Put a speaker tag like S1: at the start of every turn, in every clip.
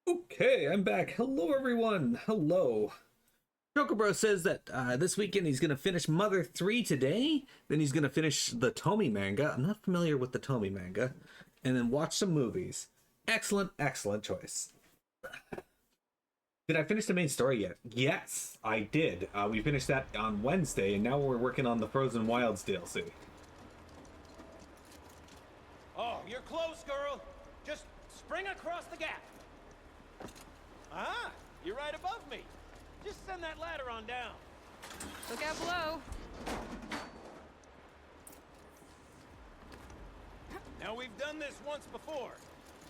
S1: Okay, I'm back. Hello, everyone. Hello. Chocobro says that this weekend he's going to finish Mother 3 today. Then he's going to finish the Tomy manga. I'm not familiar with the Tomy manga. And then watch some movies. Excellent, excellent choice. Did I finish the main story yet? Yes, I did. We finished that on Wednesday, and now we're working on the Frozen Wilds DLC.
S2: Oh, you're close, girl. Just spring across the gap. Ah, you're right above me. Just send that ladder on down.
S3: Look out below.
S2: Now, we've done this once before.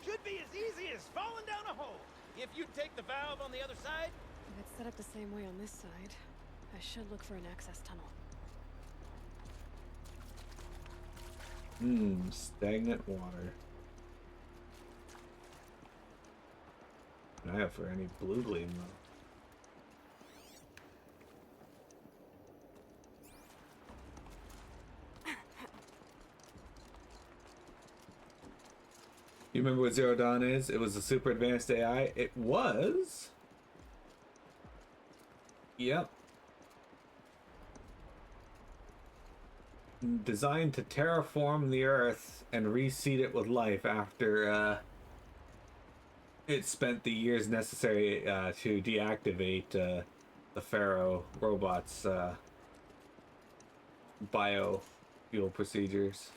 S2: Should be as easy as falling down a hole. If you take the valve on the other side.
S3: If it's set up the same way on this side, I should look for an access tunnel.
S1: Stagnant water. I have for any blue gleam though. You remember what Zero Dawn is? It was a super advanced AI. It was. Yep. Designed to terraform the Earth and reseed it with life after it spent the years necessary to deactivate the Pharaoh robot's biofuel procedures.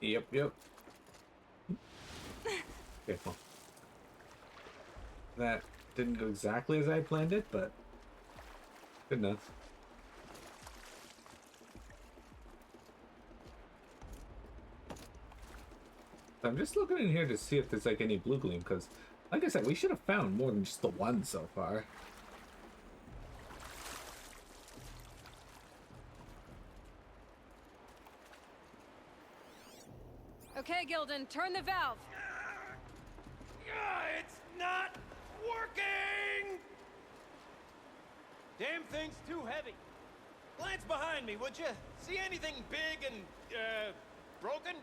S1: Yep. Okay, well. That didn't go exactly as I planned it, but good enough. I'm just looking in here to see if there's like any blue gleam, because like I said, we should have found more than just the one so far.
S3: Okay, Gildan, turn the valve.
S2: It's not working! Damn thing's too heavy. Glance behind me, would you? See anything big and, broken?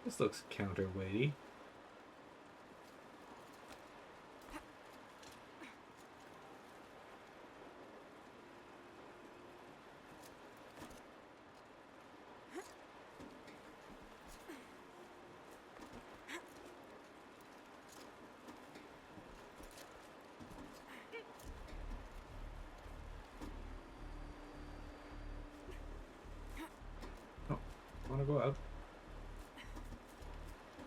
S1: This looks counterweighty. Oh, wanna go up?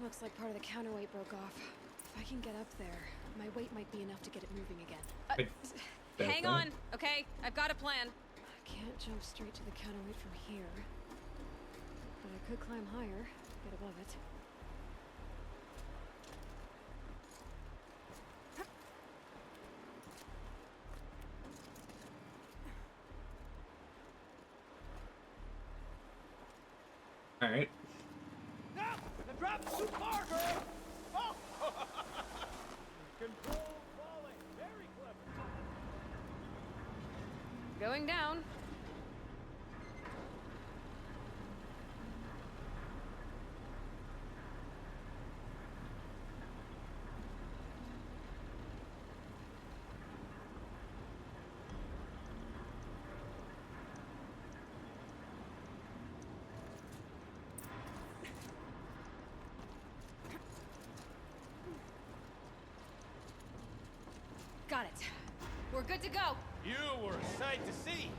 S3: Looks like part of the counterweight broke off. If I can get up there, my weight might be enough to get it moving again. Hang on, okay? I've got a plan. I can't jump straight to the counterweight from here. But I could climb higher, get above it.
S1: Alright.
S2: No! The drop's too far, girl! Oh! Controlled falling. Very clever.
S3: Going down. Got it. We're good to go.
S2: You were a sight to see.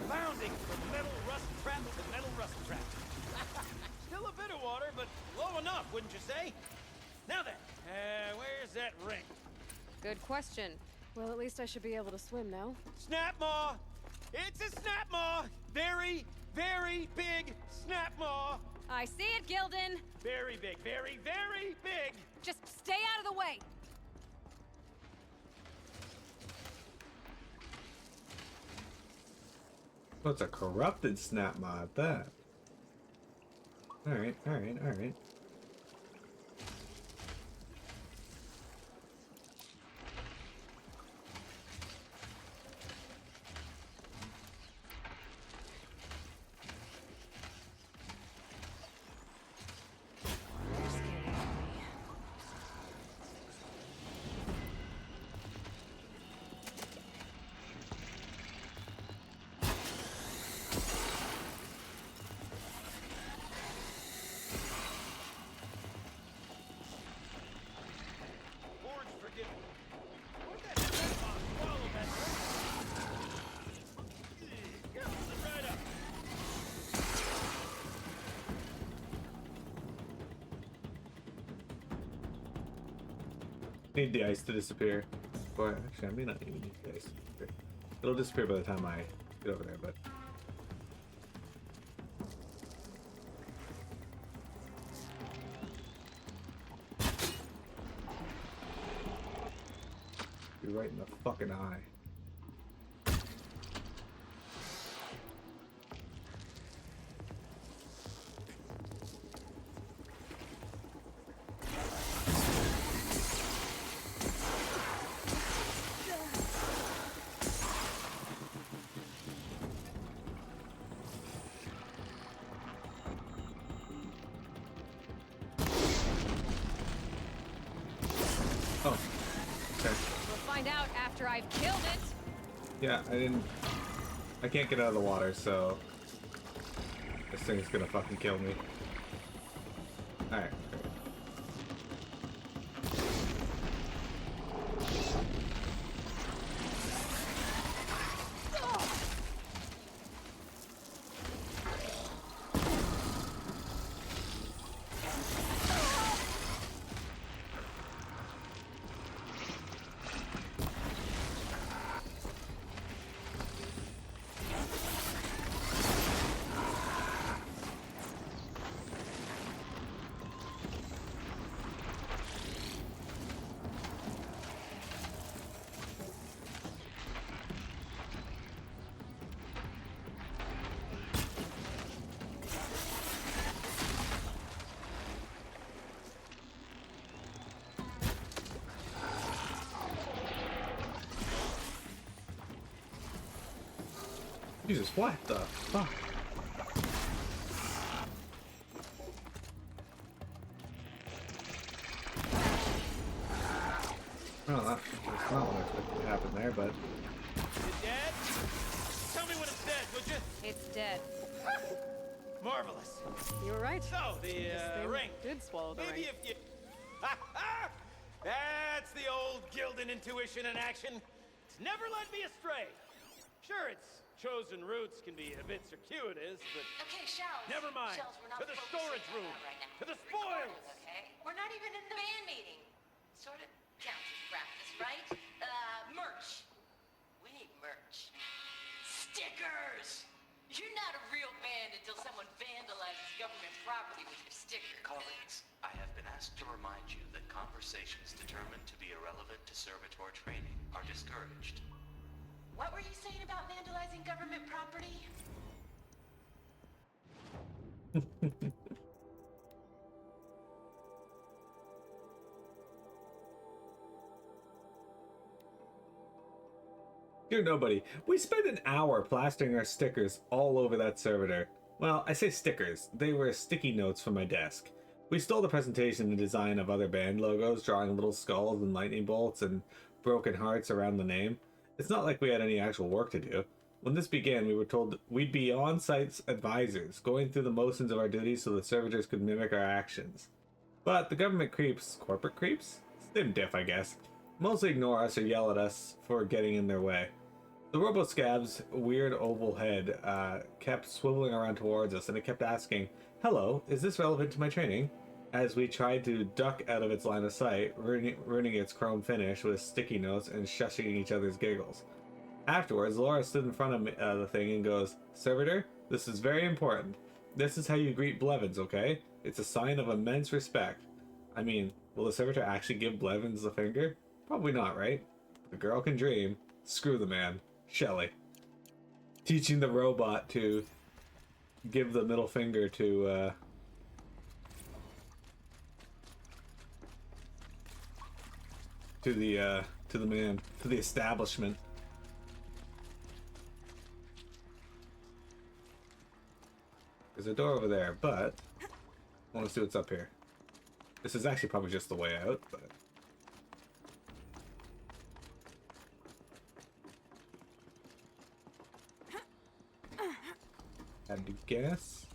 S2: Bounding from metal rust trap to metal rust trap. Still a bit of water, but low enough, wouldn't you say? Now then, where's that ring?
S3: Good question. Well, at least I should be able to swim now.
S2: Snap maw! It's a snap maw! Very, very big snap maw!
S3: I see it, Gildan.
S2: Very big, very, very big!
S3: Just stay out of the way.
S1: What's a corrupted snap mod? That. Alright, alright, alright.
S3: You're scaring me.
S2: Lord's forgive me. Where'd that red box swallow that drink? Here, hold it right up.
S1: Need the ice to disappear. Or actually, I may not even need the ice to disappear. It'll disappear by the time I get over there, but. You're right in the fucking eye. Oh, okay.
S3: We'll find out after I've killed it.
S1: Yeah, I can't get out of the water, so this thing's gonna fucking kill me. Alright. Jesus, what the fuck? Well, that's not what I expected to happen there, but...
S2: Is it dead? Tell me when it's dead, would you?
S3: It's dead.
S2: Marvelous.
S4: You were right.
S2: So, the
S4: Thing
S2: ring.
S4: did swallow the
S2: Maybe
S4: ring.
S2: if you... That's the old Gildan intuition in action. It's never led me astray. Sure, its chosen routes can be a bit circuitous, but
S5: Okay, shells.
S2: never mind.
S5: Shells, we're not
S2: To the
S5: focusing
S2: storage
S5: on
S2: room.
S5: that right now.
S2: To the
S5: We're recording,
S2: spoils.
S5: okay? We're not even in the band meeting. Sort of counts as practice, right? Merch. We need merch. Stickers! You're not a real band until someone vandalizes government property with your sticker.
S6: Colleagues, I have been asked to remind you that conversations determined to be irrelevant to servitor training are discouraged.
S5: What were you saying about vandalizing government property?
S1: Dear nobody, we spent an hour plastering our stickers all over that servitor. Well, I say stickers, they were sticky notes from my desk. We stole the presentation and design of other band logos, drawing little skulls and lightning bolts and broken hearts around the name. It's not like we had any actual work to do. When this began, we were told we'd be on-site advisors, going through the motions of our duties so the servitors could mimic our actions. But the government creeps, corporate creeps? Same diff, I guess. Mostly ignore us or yell at us for getting in their way. The robo-scab's weird oval head kept swiveling around towards us, and it kept asking, "Hello, is this relevant to my training?" As we tried to duck out of its line of sight, ruining its chrome finish with sticky notes and shushing each other's giggles. Afterwards, Laura stood in front of the thing and goes, "Servitor, this is very important. This is how you greet Blevins, okay? It's a sign of immense respect." I mean, will the servitor actually give Blevins the finger? Probably not, right? The girl can dream. Screw the man. Shelley. Teaching the robot to give the middle finger to to the man, to the establishment. There's a door over there, but I want to see what's up here. This is actually probably just the way out, but had to guess.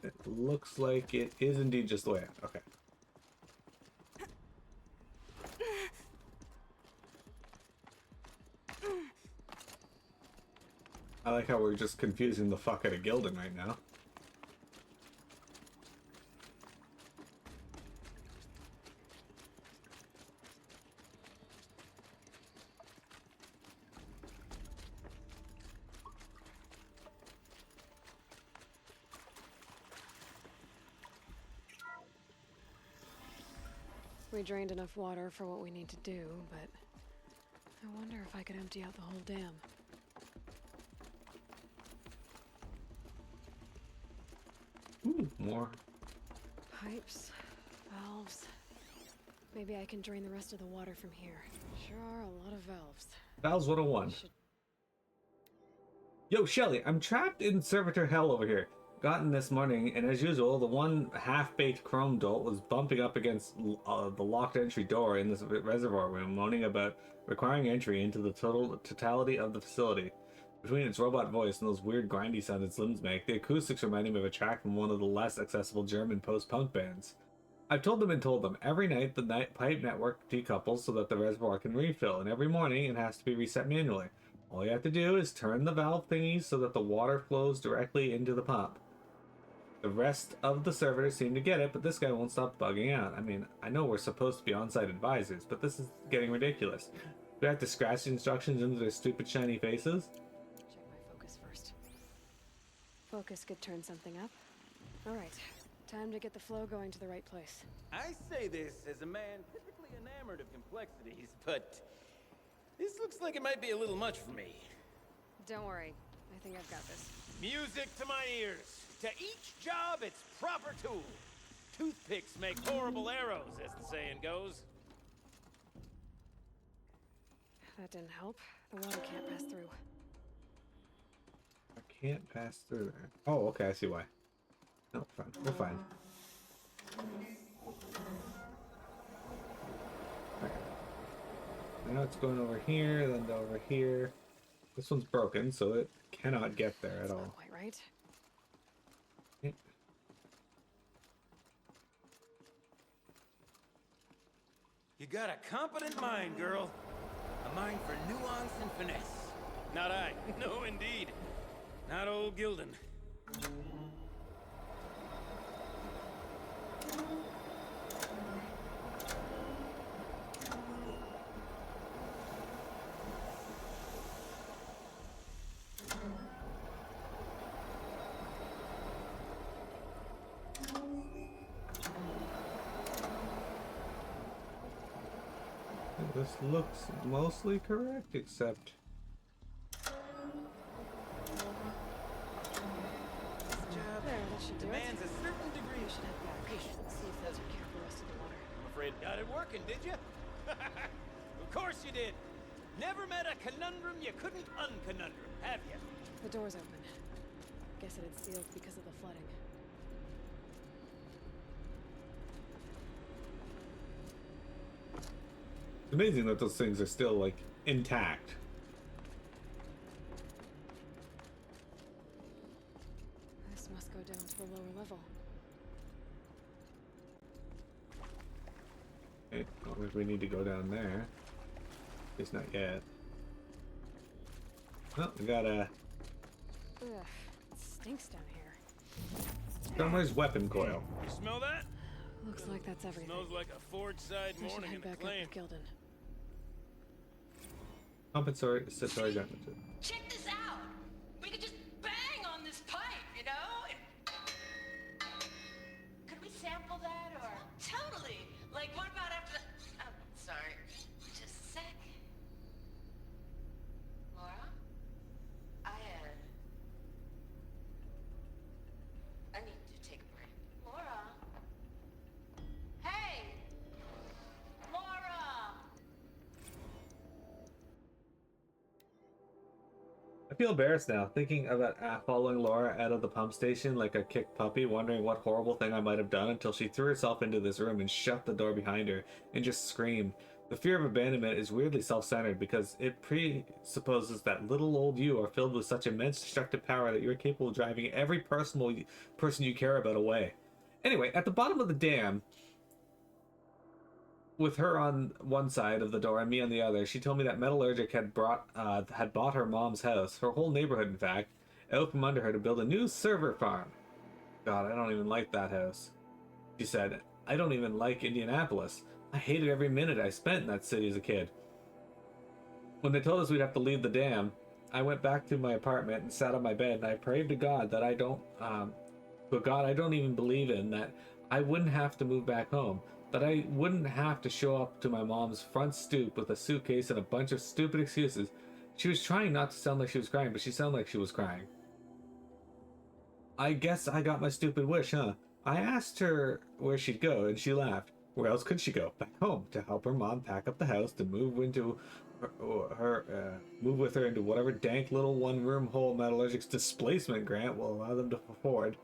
S1: It looks like it is indeed just the way out. Okay. I like how we're just confusing the fuck out of Gildan right now.
S3: We drained enough water for what we need to do, but I wonder if I could empty out the whole dam.
S1: Ooh, more.
S3: Pipes, valves. Maybe I can drain the rest of the water from here. Sure are a lot of valves.
S1: Valves 101. Yo, Shelly, I'm trapped in servitor hell over here. Gotten this morning, and as usual, the one half-baked chrome dolt was bumping up against the locked entry door in this reservoir room, moaning about requiring entry into the totality of the facility. Between its robot voice and those weird grindy sounds its limbs make, the acoustics reminded me of a track from one of the less accessible German post-punk bands. I've told them and told them, every night the pipe network decouples so that the reservoir can refill, and every morning it has to be reset manually. All you have to do is turn the valve thingies so that the water flows directly into the pump. The rest of the servitors seem to get it, but this guy won't stop bugging out. I mean, I know we're supposed to be on-site advisors, but this is getting ridiculous. Do I have to scratch the instructions into their stupid shiny faces?
S3: Check my focus first. Focus could turn something up. Alright, time to get the flow going to the right place.
S2: I say this as a man typically enamored of complexities, but this looks like it might be a little much for me.
S3: Don't worry, I think I've got this.
S2: Music to my ears. To each job, its proper tool. Toothpicks make horrible arrows, as the saying goes.
S3: That didn't help. The water can't pass through.
S1: I can't pass through there. Oh, okay, I see why. No, fine. We're fine. Okay. Now it's going over here, then to over here. This one's broken, so it cannot get there at
S3: That's
S1: all.
S3: not quite right.
S1: Okay.
S2: You got a competent mind, girl. A mind for nuance and finesse. Not I. No, indeed. Not old Gildan.
S1: This looks mostly correct, except...
S3: There, that should do it.
S2: Demands a certain degree
S3: We
S2: of
S3: should head back. See if those will carry the rest of the water.
S2: I'm afraid got it working, did you? Of course you did. Never met a conundrum you couldn't unconundrum, have you?
S3: The door's open. Guess it had sealed because of the flooding.
S1: It's amazing that those things are still, like, intact.
S3: This must go down to the lower level.
S1: Okay, well, if we need to go down there. At least not yet. Oh, we got a
S3: Ugh, it stinks down here.
S1: Summer's weapon coil.
S2: You smell that?
S3: Looks like that's everything.
S2: Smells like a Ford-side
S3: I should
S2: morning
S3: head
S2: in
S3: back up
S2: McLean.
S3: with Gildan.
S1: Compensatory gun.
S5: Check this out. We could just bang on this pipe, you know? Could we sample that or? Totally. Like, what about after the... Oh, sorry. Just a sec. Laura? I need to take a break. Laura? Hey! Laura!
S1: feel embarrassed now, thinking about following Laura out of the pump station like a kicked puppy, wondering what horrible thing I might have done until she threw herself into this room and shut the door behind her and just screamed. The fear of abandonment is weirdly self-centered because it presupposes that little old you are filled with such immense destructive power that you're capable of driving every person you care about away. Anyway, at the bottom of the dam, with her on one side of the door and me on the other, she told me that Metallurgic had bought her mom's house, her whole neighborhood in fact, out from under her to build a new server farm. God, I don't even like that house. She said, I don't even like Indianapolis. I hated every minute I spent in that city as a kid. When they told us we'd have to leave the dam, I went back to my apartment and sat on my bed and I prayed to God that I don't even believe in, that I wouldn't have to move back home. That I wouldn't have to show up to my mom's front stoop with a suitcase and a bunch of stupid excuses. She was trying not to sound like she was crying, but she sounded like she was crying. I guess I got my stupid wish, huh? I asked her where she'd go, and she laughed. Where else could she go? Back home, to help her mom pack up the house, to move with her into whatever dank little one-room hole Metallurgic's displacement grant will allow them to afford.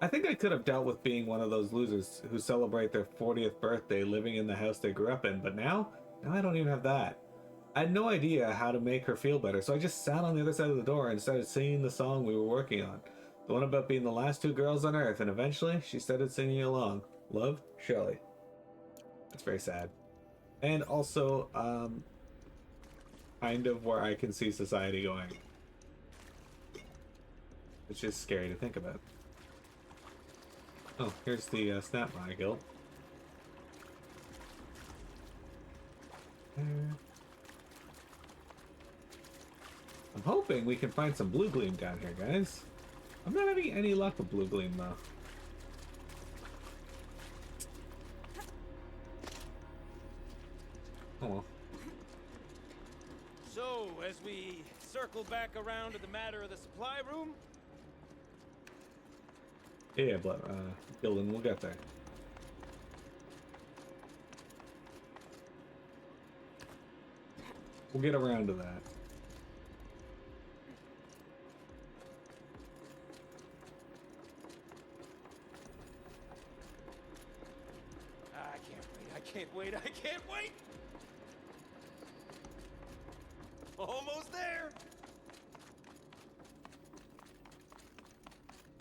S1: I think I could have dealt with being one of those losers who celebrate their 40th birthday living in the house they grew up in, but now I don't even have that. I had no idea how to make her feel better, so I just sat on the other side of the door and started singing the song we were working on. The one about being the last two girls on Earth, and eventually she started singing along. Love, Shelley. That's very sad. And also, kind of where I can see society going. It's just scary to think about. Oh, here's the snap my guild. I'm hoping we can find some blue gleam down here, guys. I'm not having any luck with blue gleam, though. Oh well.
S2: So, as we circle back around to the matter of the supply room,
S1: Yeah, but Gildan, we'll get there. We'll get around to that.
S2: I can't wait. Almost there.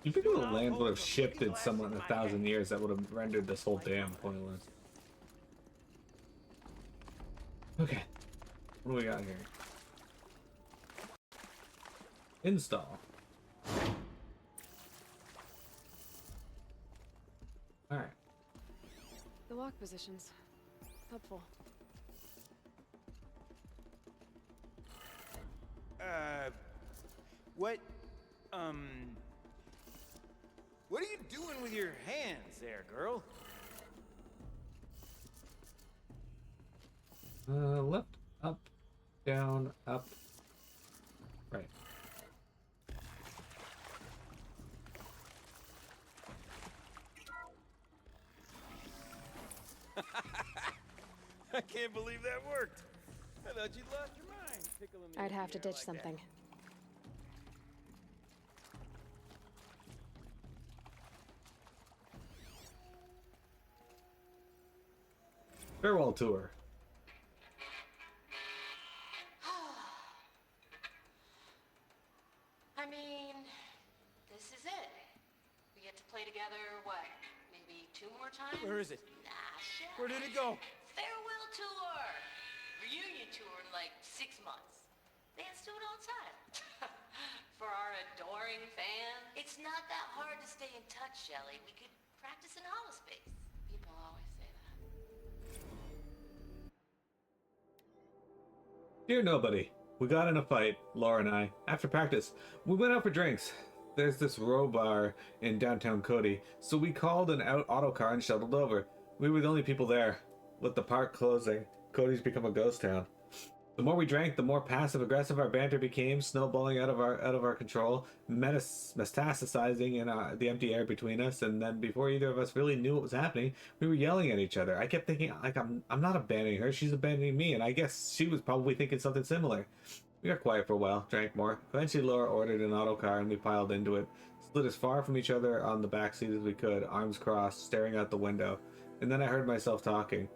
S1: You think the land would have shifted somewhat in 1,000 years, that would have rendered this whole dam pointless. Okay. What do we got here? Install. Alright.
S3: The lock positions. Helpful.
S2: What are you doing with your hands there, girl?
S1: Left, up, down, up, right.
S2: I can't believe that worked. I thought you'd lost your mind. Pickling me
S3: I'd have to
S2: in the air
S3: ditch
S2: like that.
S3: something.
S1: Farewell tour.
S5: I mean, this is it. We get to play together, what, maybe 2 more times?
S2: Where is it?
S5: Nah, shit.
S2: Where did it go?
S5: Farewell tour. Reunion tour in like 6 months. Fans do it all the time. For our adoring fans. It's not that hard to stay in touch, Shelley. We could practice in holospace. People always say that.
S1: Dear nobody, we got in a fight, Laura and I. After practice, we went out for drinks. There's this row bar in downtown Cody, so we called an auto car and shuttled over. We were the only people there. With the park closing, Cody's become a ghost town. The more we drank, the more passive-aggressive our banter became, snowballing out of our control, metastasizing in the empty air between us. And then, before either of us really knew what was happening, we were yelling at each other. I kept thinking, like, I'm not abandoning her; she's abandoning me. And I guess she was probably thinking something similar. We got quiet for a while, drank more. Eventually Laura ordered an auto car and we piled into it. Slid as far from each other on the back seat as we could, arms crossed, staring out the window. And then I heard myself talking.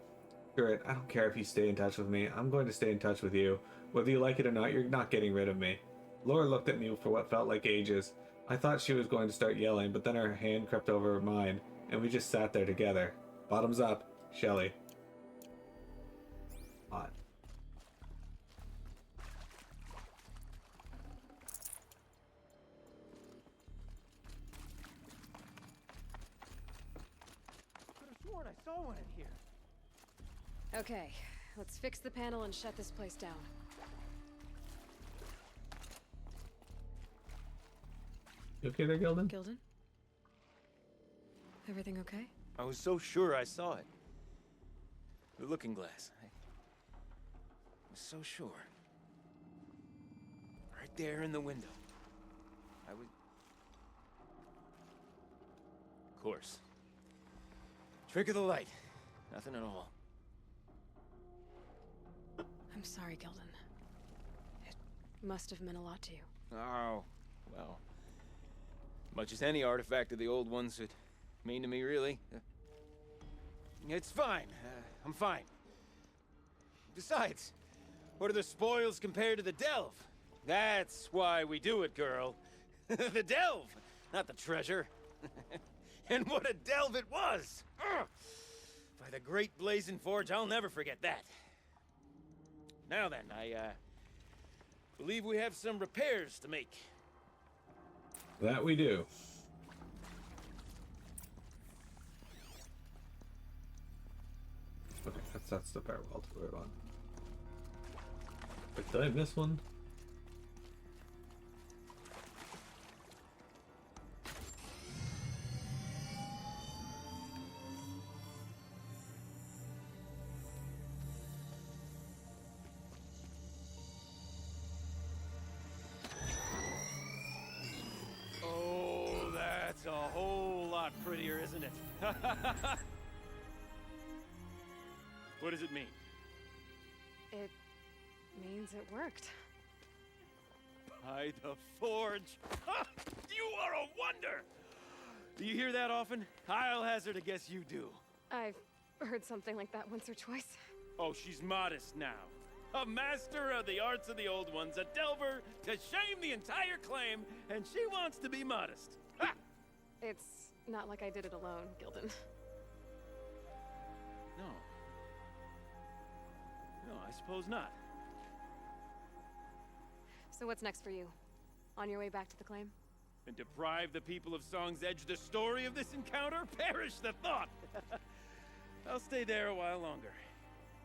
S1: Screw it, I don't care if you stay in touch with me. I'm going to stay in touch with you. Whether you like it or not, you're not getting rid of me. Laura looked at me for what felt like ages. I thought she was going to start yelling, but then her hand crept over mine, and we just sat there together. Bottoms up, Shelly. Hot.
S2: Could have sworn I saw one in here.
S3: Okay, let's fix the panel and shut this place down.
S1: You okay there, Gildan?
S3: Gildan? Everything okay?
S2: I was so sure I saw it. The looking glass. I was so sure. Right there in the window. I was... Of course. Trick of the light. Nothing at all.
S3: I'm sorry, Gildan. It must have meant a lot to you.
S2: Oh, well. Much as any artifact of the old ones would mean to me, really. It's fine. I'm fine. Besides, what are the spoils compared to the delve? That's why we do it, girl. The delve, not the treasure. And what a delve it was! Ugh. By the great blazing forge, I'll never forget that. Now then, I believe we have some repairs to make.
S1: That we do. Okay, that's the parallel to put it on. Wait, did I miss one?
S2: Oh, that's a whole lot prettier, isn't it? What does it mean?
S3: It means it worked.
S2: By the forge! You are a wonder! Do you hear that often? I'll hazard a guess you do.
S3: I've heard something like that once or twice.
S2: Oh, she's modest now. A master of the arts of the old ones, a delver to shame the entire claim, and she wants to be modest. Ha!
S3: It's not like I did it alone, Gildan.
S2: No. No, I suppose not.
S3: So what's next for you? On your way back to the claim?
S2: And deprive the people of Song's Edge the story of this encounter? Perish the thought! I'll stay there a while longer.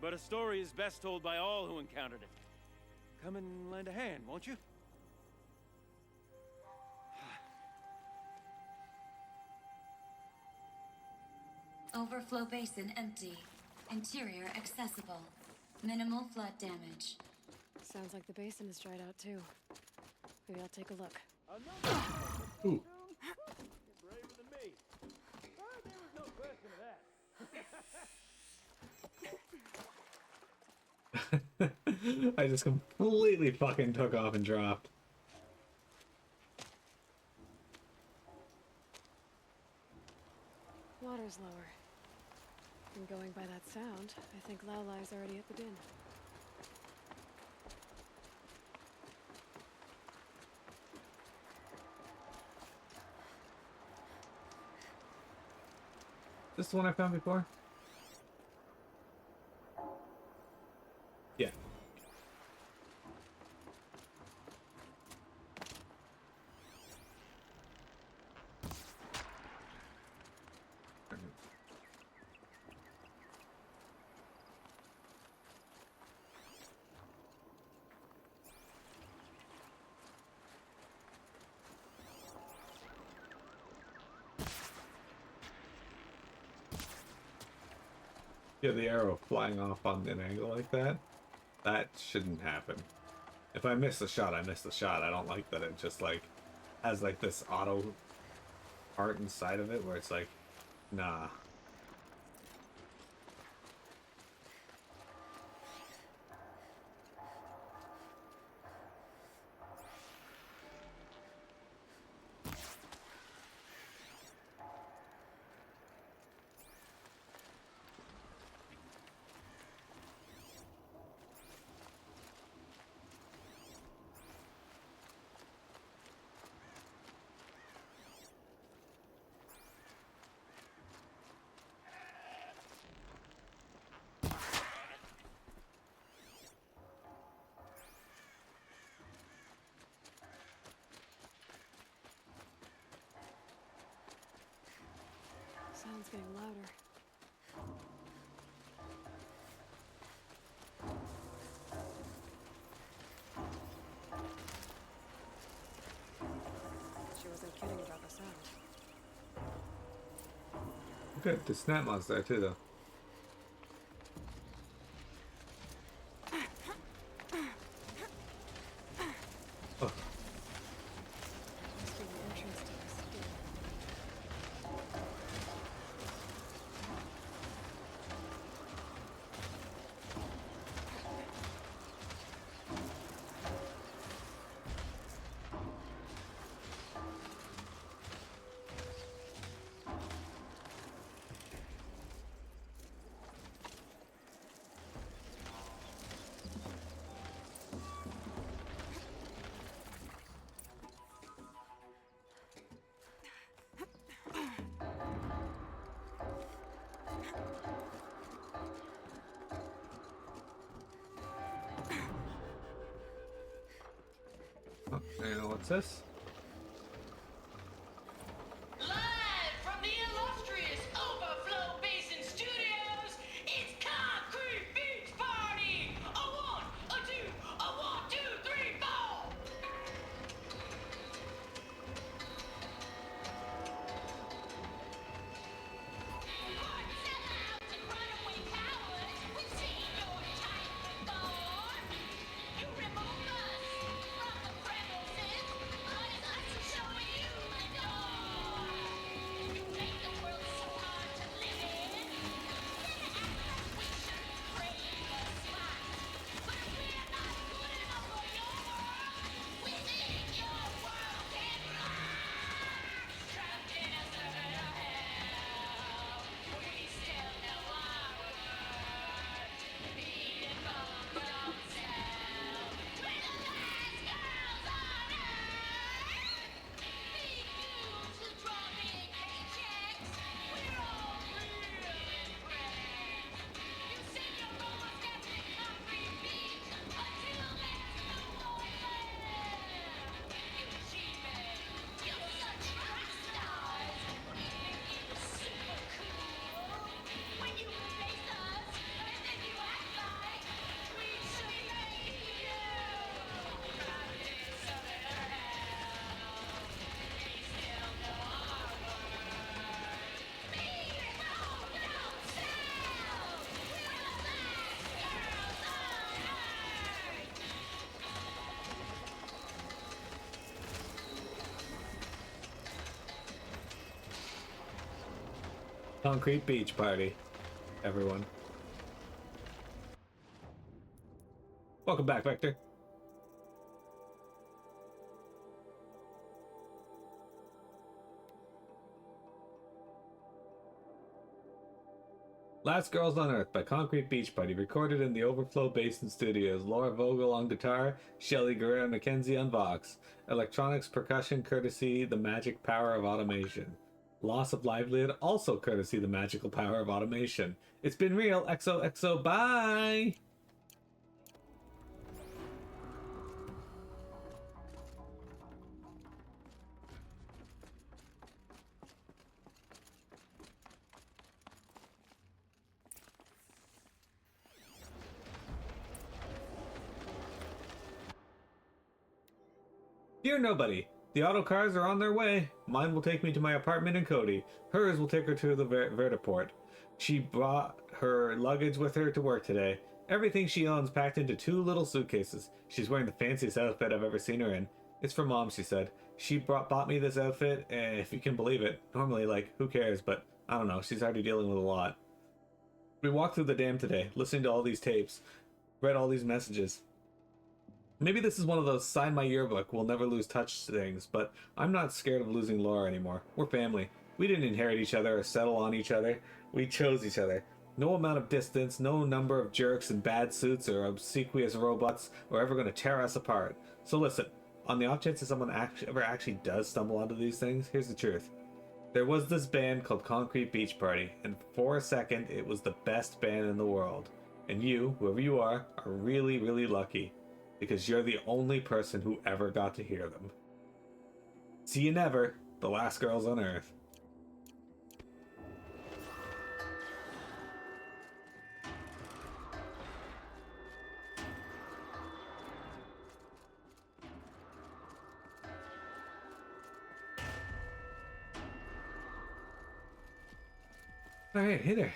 S2: But a story is best told by all who encountered it. Come and lend a hand, won't you?
S4: Overflow basin empty. Interior accessible. Minimal flood damage.
S3: Sounds like the basin is dried out too. Maybe I'll take a look.
S1: Ooh.
S2: You're braver than me. There was no question of that.
S1: I just completely fucking took off and dropped.
S3: Water's lower. And going by that sound, I think Laolai's already at the din.
S1: Is this the one I found before? Yeah. Yeah, the arrow flying off on an angle like that, that shouldn't happen. If I miss the shot, I miss the shot. I don't like that it just like has like this auto part inside of it where it's like, nah.
S3: sound's getting louder. She wasn't kidding about the sound.
S1: Good, the snap monster there too, though. Oh.
S3: Must be the entrance to this door.
S1: Oh, and what's this?
S5: Live from the illustrious Overflow Basin Studios, it's Concrete Beach Party! A one, a two, a one, two, three, four! Sell out and runaway cowards! We've seen your type before! You remove us from the premises, honest us to show you the door! You make the world so hard to live in, then act like we should crave a spot. But we're not good enough for your world, we think your world can rock! Trapped in a circuit of hell, we still know our worth. Being bummed on self, we're the last girls on earth. Big dudes who draw big paychecks, we're all real impressed. You said you're almost epic concrete beach, until there's no more left. You G-men, you're such rock stars, we think you super cool. When you face us, and then you act like we should make you. Trapped in southern hell, we still know our worth. Being bold on self, we're the last girls on earth.
S1: Concrete Beach Party, everyone. Welcome back, Vector. Last Girls on Earth by Concrete Beach Party, recorded in the Overflow Basin Studios. Laura Vogel on guitar, Shelly Guerrero McKenzie on Vox. Electronics percussion courtesy The Magic Power of Automation. Loss of livelihood also courtesy The Magical Power of Automation. It's been real. XOXO, bye! Dear Nobody, the auto cars are on their way. Mine will take me to my apartment in Cody. Hers will take her to the vertiport. She brought her luggage with her to work today. Everything she owns packed into 2 little suitcases. She's wearing the fanciest outfit I've ever seen her in. It's for Mom, she said. She bought me this outfit, if you can believe it. Normally, like, who cares? But, I don't know, she's already dealing with a lot. We walked through the dam today, listening to all these tapes. Read all these messages. Maybe this is one of those sign my yearbook, we'll never lose touch things, but I'm not scared of losing Laura anymore. We're family. We didn't inherit each other or settle on each other. We chose each other. No amount of distance, no number of jerks in bad suits or obsequious robots are ever going to tear us apart. So listen, on the off chance that someone ever actually does stumble onto these things, here's the truth. There was this band called Concrete Beach Party, and for a second, it was the best band in the world. And you, whoever you are really, really lucky. Because you're the only person who ever got to hear them. See you never, the last girls on Earth. All right, hey there.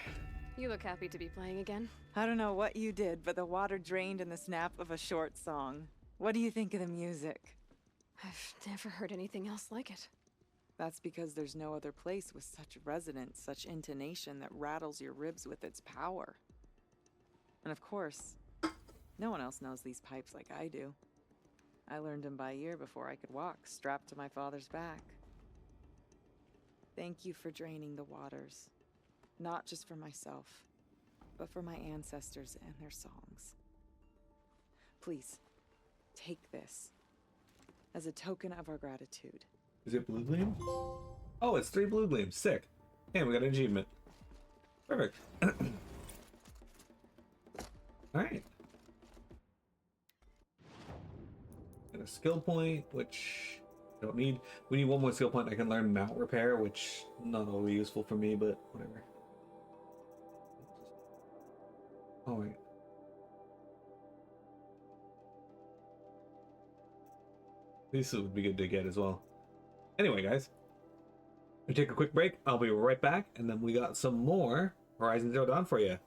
S3: You look happy to be playing again.
S7: I don't know what you did, but the water drained in the snap of a short song. What do you think of the music?
S3: I've never heard anything else like it.
S7: That's because there's no other place with such resonance, such intonation that rattles your ribs with its power. And of course, no one else knows these pipes like I do. I learned them by ear before I could walk, strapped to my father's back. Thank you for draining the waters. Not just for myself, but for my ancestors and their songs. Please, take this as a token of our gratitude.
S1: Is it blue gleam? Oh, it's 3 blue gleams. Sick. And we got an achievement. Perfect. Alright. Got a skill point, which I don't need. We need one more skill point. I can learn mount repair, which not always useful for me, but whatever. Oh, wait. This would be good to get as well. Anyway, guys, we take a quick break. I'll be right back, and then we got some more Horizon Zero Dawn for you.